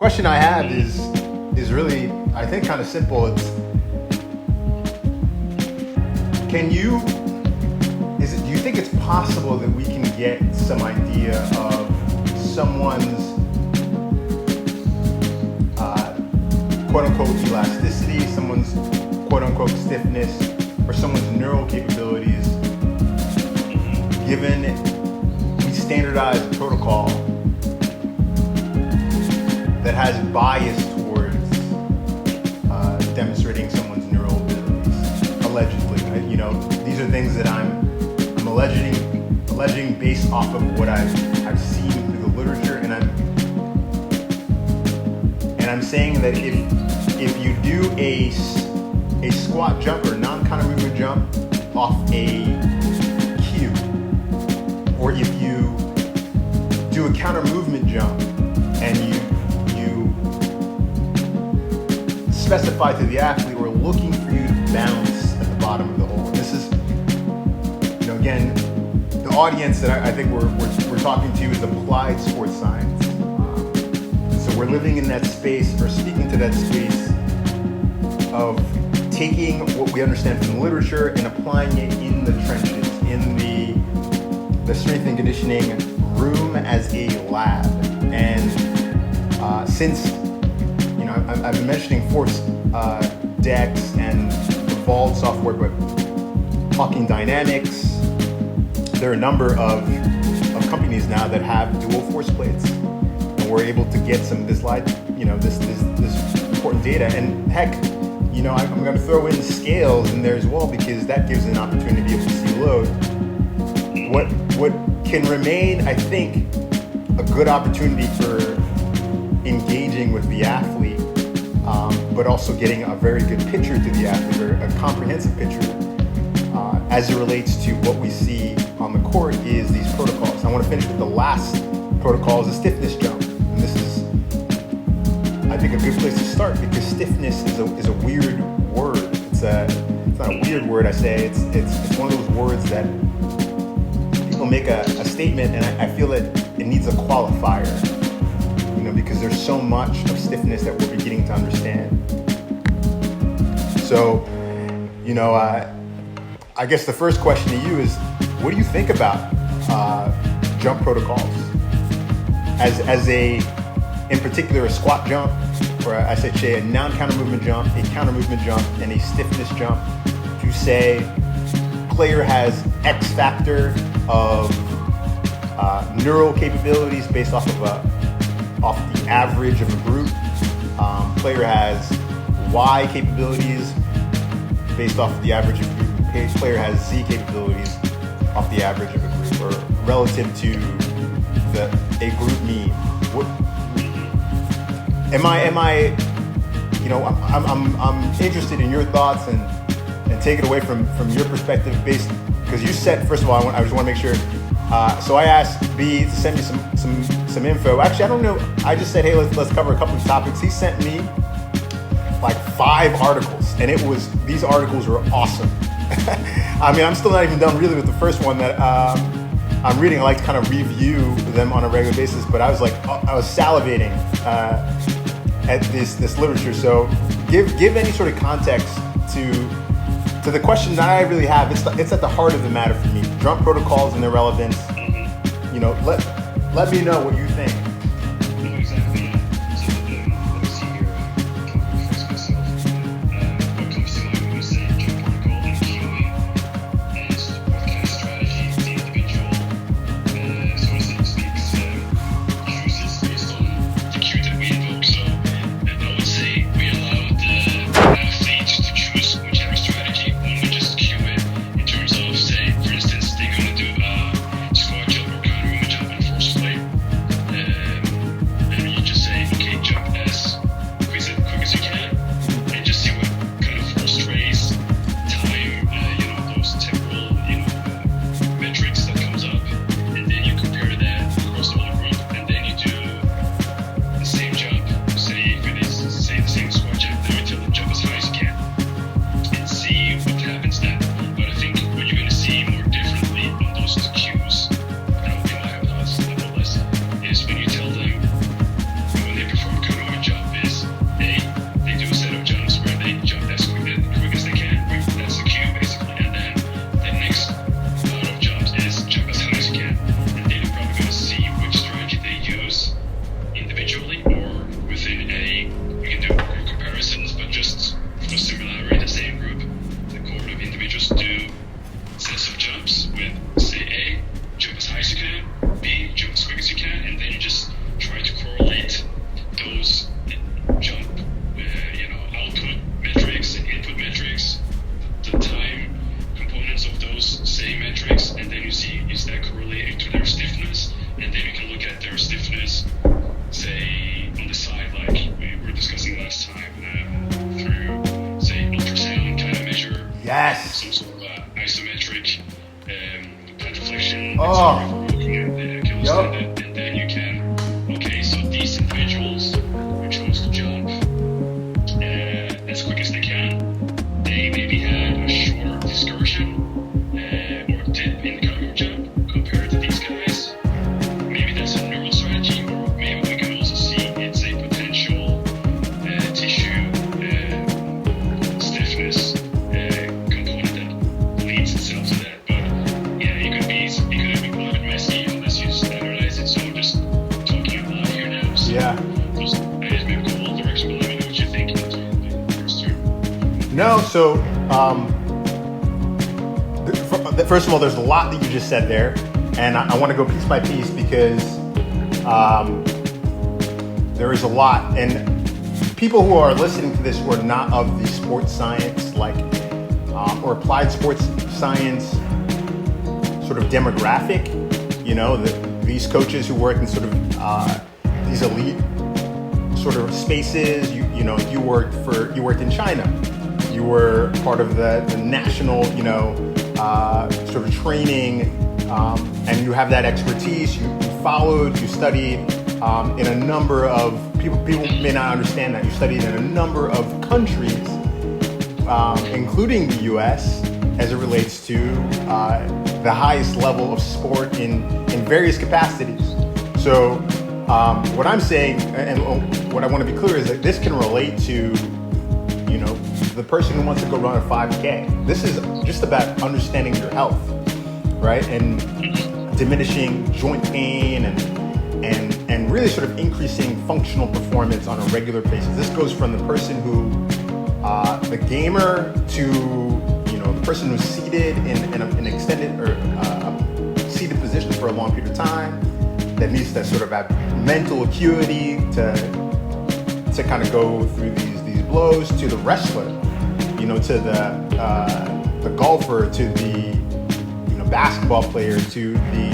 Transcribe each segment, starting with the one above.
question I have is really, I think, kind of simple. It's, do you think it's possible that we can get some idea of someone's quote-unquote elasticity, someone's quote-unquote stiffness, or someone's neural capabilities, given we standardize a protocol that has bias towards demonstrating someone's neural abilities, allegedly? These are things that I'm alleging based off of what I've seen through the literature, and I'm saying that if you do a squat jump or non-counter movement jump off a cue, or if you do a counter movement jump and you specify to the athlete, we're looking for you to bounce at the bottom of the hole. And this is, again, the audience that I think we're talking to is applied sports science. So we're living in that space, or speaking to that space of taking what we understand from the literature and applying it in the trenches, in the strength and conditioning room as a lab. And since I've been mentioning Force Dex and Evolved software, but talking dynamics, there are a number of companies now that have dual force plates, and we're able to get some of this important data. And heck, I'm going to throw in scales in there as well, because that gives an opportunity to be able to see load. What can remain, I think, a good opportunity for engaging with the athlete, but also getting a very good picture to the athlete, or a comprehensive picture as it relates to what we see on the court, is these protocols. I want to finish with the last protocol, is a stiffness jump. And this is, I think, a good place to start, because stiffness is a weird word. It's not a weird word, I say. It's one of those words that people make a statement, and I feel that it needs a qualifier, because there's so much of stiffness that we're beginning to understand. So, I guess the first question to you is, what do you think about jump protocols? As in particular, a squat jump, or I say a non-counter movement jump, a counter movement jump, and a stiffness jump. To say player has X factor of neural capabilities based off the average of a group. Player has Y capabilities based off of the average of a group. Player has Z capabilities off the average of a group, or relative to a group mean. I'm interested in your thoughts and take it away from your perspective, because you said, first of all, I just want to make sure. So I asked B to send me some info. Actually, I don't know. I just said, hey, let's cover a couple of topics. He sent me like 5 articles, and these articles were awesome. I mean, I'm still not even done really with the first one that I'm reading. I like to kind of review them on a regular basis, but I was salivating at this literature. So give any sort of context to the question that I really have. It's at the heart of the matter for me. Jump protocols and their relevance. Let me know what you think. Exactly. So let me see here. Can I rephrase myself? What comes to mind when we say jump protocol and cueing is what kind of strategy the individual, so as it speaks, chooses based on the cue that we invoke. So I would say we allow the athlete to choose whichever strategy. One would just cue it in terms of, say, for instance, they're going to do squat jump or counter movement jump in force plate. Yes. some sort of isometric pad flexion, Oh. etc. Looking at the Achilles Yup. tendon, and then you can, okay, so these individuals who chose to jump as quick as they can, they maybe had a shorter excursion or dip in the cargo jump compared to these guys. Maybe that's a neural strategy, or maybe we can also see it's a potential tissue stiffness component that leads itself to that. But yeah, it could be a little bit messy unless you standardize it. So I'm just talking out loud here now. So Yeah. those ideas may go all directions, but let me know what you think in the first term. No, so first of all, there's a lot that you just said there, and I want to go piece by piece because there is a lot, and people who are listening to this who are not of the sports science, or applied sports science sort of demographic, these coaches who work in sort of these elite sort of spaces. You worked in China. You were part of the national, sort of training, and you have that expertise. You followed, you studied in a number of people may not understand that you studied in a number of countries, including the U.S. as it relates to the highest level of sport in various capacities. So what I'm saying, and what I want to be clear, is that this can relate to the person who wants to go run a 5K. This is just about understanding your health, right? And diminishing joint pain and really sort of increasing functional performance on a regular basis. This goes from the person who, the gamer, to the person who's seated in an extended or seated position for a long period of time, that needs to sort of have mental acuity to kind of go through these blows, to the wrestler, to the golfer, to the basketball player, to the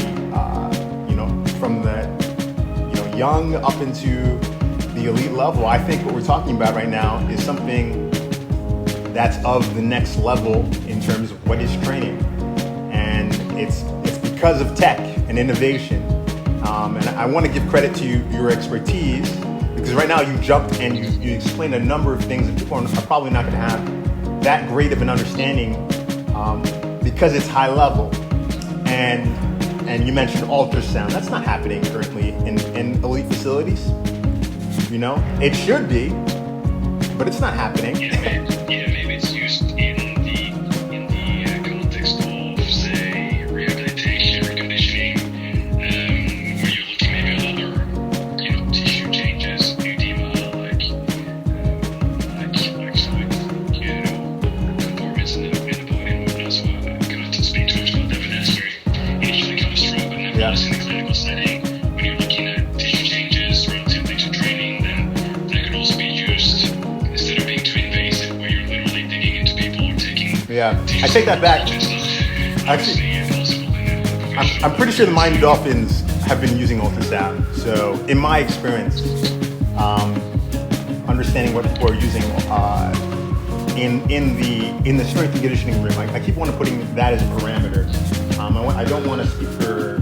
from the young up into the elite level. I think what we're talking about right now is something that's of the next level in terms of what is training, and it's because of tech and innovation. And I want to give credit to your expertise, because right now you jumped and you explained a number of things that people are probably not going to have that great of an understanding, because it's high level. And you mentioned ultrasound. That's not happening currently in elite facilities. It should be, but it's not happening. Maybe it's used in the context of, say, rehabilitation or conditioning, where you're looking maybe at other tissue changes, edema, like compartments in the body and whatnot. So I'm going to speak too much about that, but that's where it usually comes from. But nevertheless, in the clinical setting, when you're looking at tissue changes relatively to training, then that could also be used instead of being too invasive, where you're literally digging into people or taking. Yeah, I take that back. Actually, I'm pretty sure the Miami Dolphins have been using ultrasound. So in my experience, understanding what people are using in the strength and conditioning room, I keep wanting putting that as a parameter. I don't want to speak for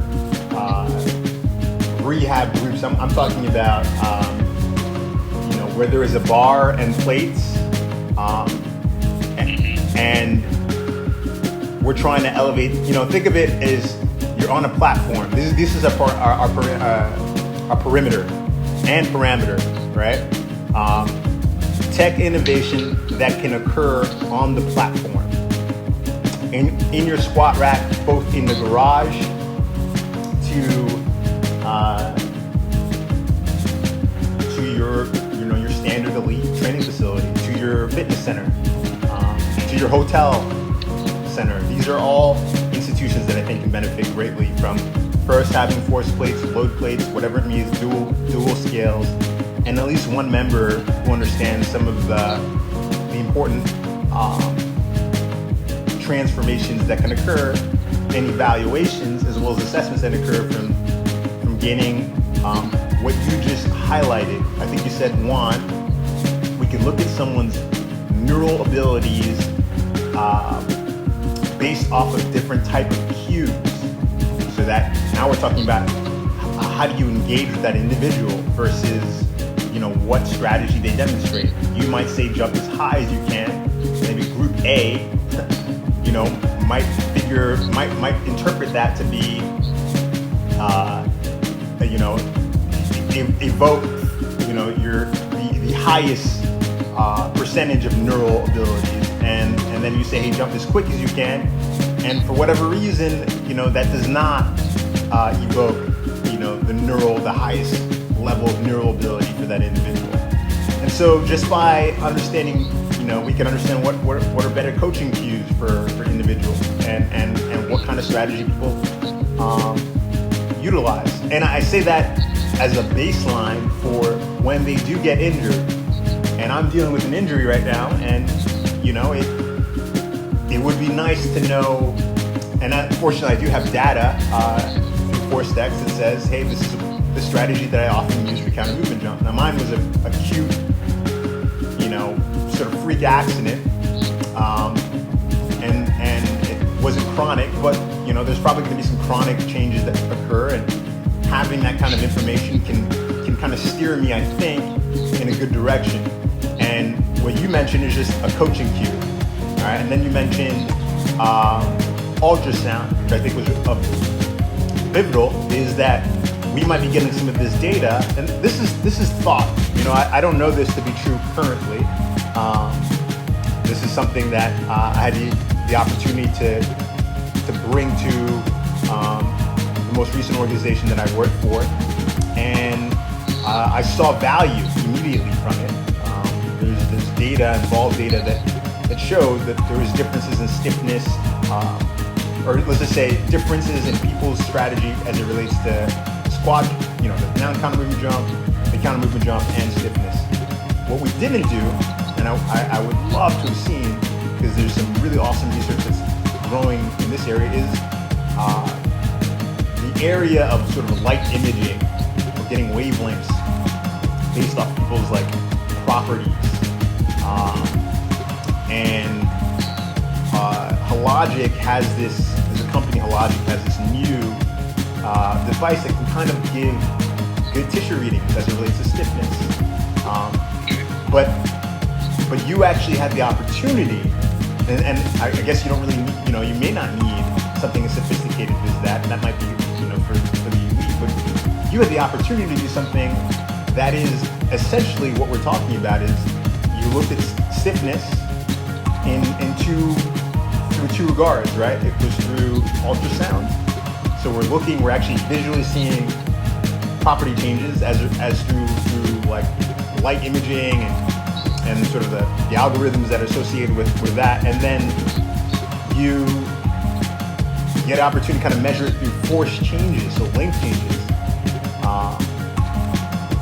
rehab groups. I'm talking about where there is a bar and plates, and we're trying to elevate. Think of it as you're on a platform. This is our perimeter and parameter, right? Tech innovation that can occur on the platform, in your squat rack, both in the garage to your your standard elite training facility, to your fitness center, to your hotel center. These are all institutions that I think can benefit greatly from first having force plates, load plates, whatever it means, dual scales, and at least one member who understands some of the important transformations that can occur, and evaluations as well as assessments that occur from gaining what you just highlighted. I think you said, one, we can look at someone's neural abilities based off of different type of cues. So that now we're talking about how do you engage with that individual versus, what strategy they demonstrate. You might say jump as high as you can. Maybe group A, might interpret that to be, evoke, the highest percentage of neural abilities, and then you say, hey, jump as quick as you can, and for whatever reason, that does not evoke, the highest level of neural ability for that individual. And so just by understanding, we can understand what are better coaching cues for individuals, and what kind of strategy people utilize. And I say that as a baseline for when they do get injured. And I'm dealing with an injury right now, and it would be nice to know. And unfortunately, I do have data through ForceDex that says, hey, this is the strategy that I often use for counter movement jump. Now, mine was a acute, sort of freak accident, and it wasn't chronic, but there's probably going to be some chronic changes that occur, and having that kind of information can kind of steer me, I think, in a good direction. And what you mentioned is just a coaching cue, all right? And then you mentioned ultrasound, which I think was pivotal, is that we might be getting some of this data, and this is thought. I don't know this to be true currently. This is something that I had the opportunity to bring to the most recent organization that I worked for, and I saw value immediately from it. There's data, involved data that showed that there was differences in stiffness, or let's just say differences in people's strategy as it relates to squat, the non-counter movement jump, the counter movement jump, and stiffness. What we didn't do, and I would love to have seen, because there's some really awesome research that's growing in this area, is the area of sort of light imaging, or getting wavelengths based off people's properties. And Hologic has this, as a company, Hologic has this new device that can kind of give good tissue readings as it relates to stiffness. But you actually had the opportunity, and I guess you don't really need, you may not need something as sophisticated as that. That might be, for the elite, but you had the opportunity to do something that is essentially what we're talking about. Is you looked at stiffness through two regards, right? It was through ultrasound. So we're actually visually seeing property changes as through light imaging and sort of the algorithms that are associated with that. And then you get an opportunity to kind of measure it through force changes, so length changes,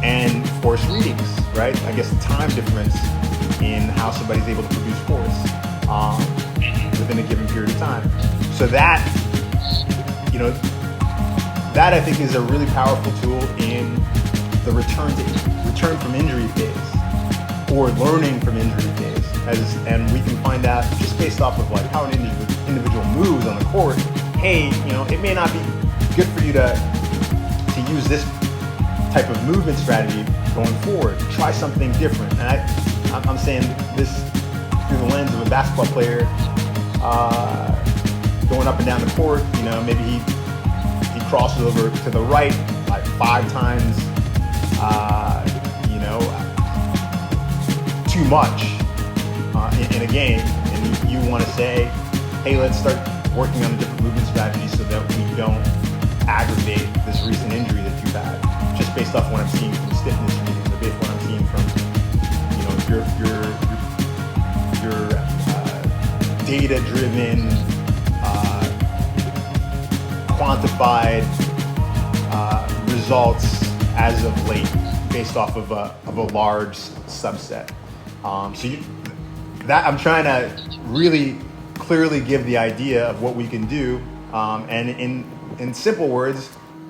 and force readings, right? I guess time difference in how somebody's able to produce force within a given period of time. So that, that I think is a really powerful tool in the return from injury phase, or learning from injury phase, and we can find out just based off of how an individual moves on the court. Hey, it may not be good for you to use this type of movement strategy going forward. Try something different. And I'm saying this through the lens of a basketball player going up and down the court. Maybe he crosses over to the right 5 times, too much in a game, and you want to say, hey, let's start working on a different movement strategy so that we don't aggravate this recent injury that you've had, just based off what I'm seeing from stiffness readings, or based on what I'm seeing from your data-driven, quantified results as of late, based off of a large subset. That I'm trying to really clearly give the idea of what we can do, and in simple words,